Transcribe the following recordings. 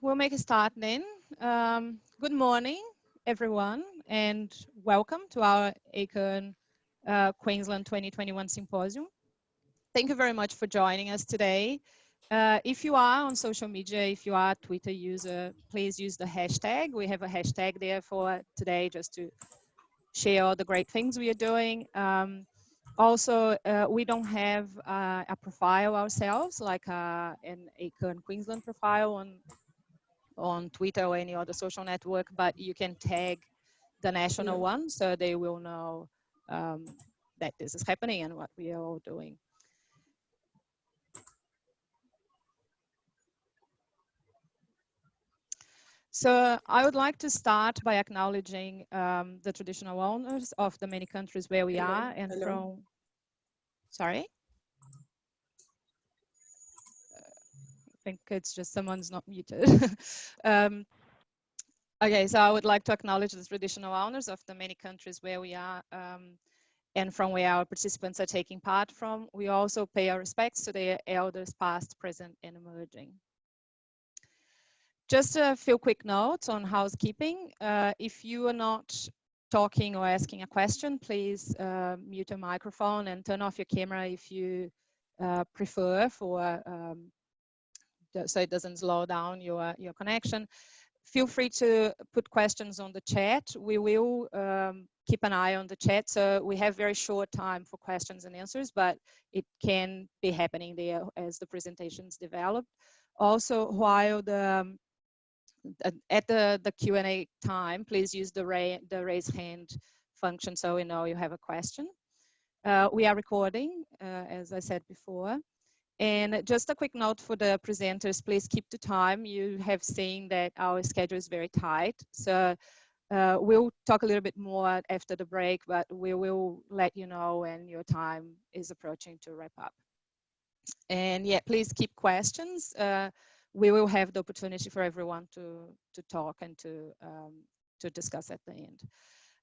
we'll make a start then. Good morning, everyone, and welcome to our AECURN Queensland 2021 Symposium. Thank you very much for joining us today. If you are on social media, if you are a Twitter user, please use the hashtag. We have a hashtag there for today just to share all the great things we are doing. Also, we don't have a profile ourselves, like an AECURN Queensland profile on Twitter or any other social network, but you can tag the national one so they will know that this is happening and what we are all doing. So I would like to start by acknowledging the traditional owners of the many countries where we are and from, sorry? I think it's just someone's not muted. Okay, so I would like to acknowledge the traditional owners of the many countries where we are and from where our participants are taking part from. We also pay our respects to their elders past, present, and emerging. Just a few quick notes on housekeeping. If you are not talking or asking a question, please mute your microphone and turn off your camera if you prefer so it doesn't slow down your connection. Feel free to put questions on the chat. We will keep an eye on the chat. So we have very short time for questions and answers, but it can be happening there as the presentations develop. Also, while at the Q&A time, please use the raise hand function so we know you have a question. We are recording, as I said before. And just a quick note for the presenters, please keep to time. You have seen that our schedule is very tight. So we'll talk a little bit more after the break, but we will let you know when your time is approaching to wrap up. And yeah, please keep questions. We will have the opportunity for everyone to talk and to discuss at the end.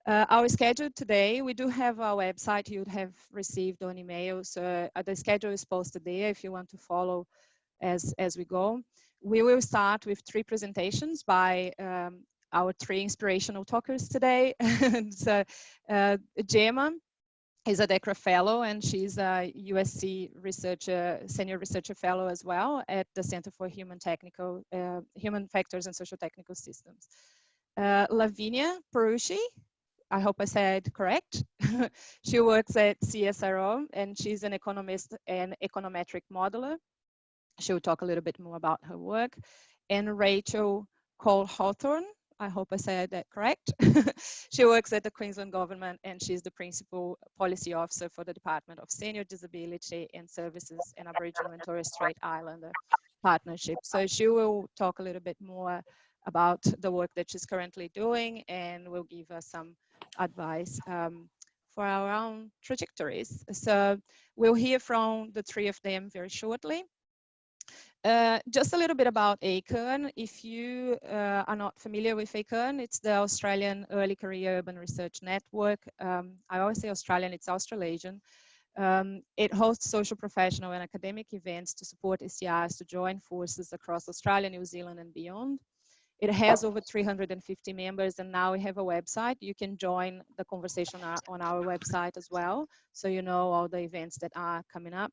Our schedule today, we do have our website you'd have received on email. So the schedule is posted there if you want to follow as we go. We will start with 3 presentations by our 3 inspirational talkers today. And so Gemma is a DECRA fellow and she's a USC researcher, senior researcher fellow as well at the Center for Human Factors and Social Technical Systems. Lavinia Perucci, I hope I said correct. She works at CSIRO and she's an economist and econometric modeler. She'll talk a little bit more about her work. And Rachel Cole-Hawthorne, I hope I said that correct. She works at the Queensland government and she's the principal policy officer for the Department of Senior Disability and Services and Aboriginal and Torres Strait Islander Partnership. So she will talk a little bit more about the work that she's currently doing and will give us some advice for our own trajectories. So we'll hear from the 3 of them very shortly. Just a little bit about AECURN. If you are not familiar with AECURN, it's the Australian Early Career Urban Research Network. I always say Australian, it's Australasian. It hosts social, professional and academic events to support SCIs to join forces across Australia, New Zealand and beyond. It has over 350 members and now we have a website. You can join the conversation on our website as well, so you know all the events that are coming up.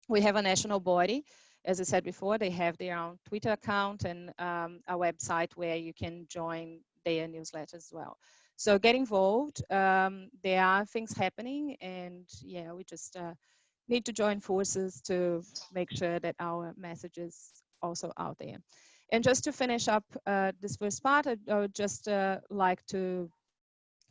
We have a national body. As I said before, they have their own Twitter account and a website where you can join their newsletter as well. So get involved. There are things happening and yeah, we just need to join forces to make sure that our message is also out there. And just to finish up this first part, I would just like to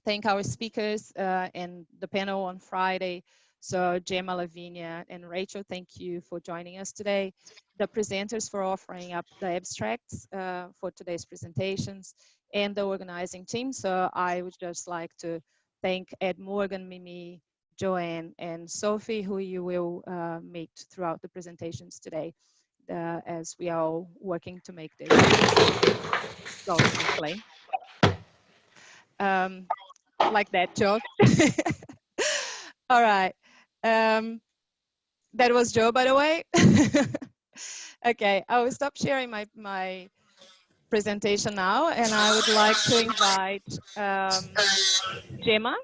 thank our speakers and the panel on Friday. So Gemma, Lavinia, and Rachel, thank you for joining us today. The presenters for offering up the abstracts for today's presentations and the organizing team. So I would just like to thank Ed Morgan, Mimi, Joanne, and Sophie, who you will meet throughout the presentations today. As we are all working to make this go smoothly. Like that joke. All right. That was Joe, by the way. Okay, I will stop sharing my presentation now, and I would like to invite Gemma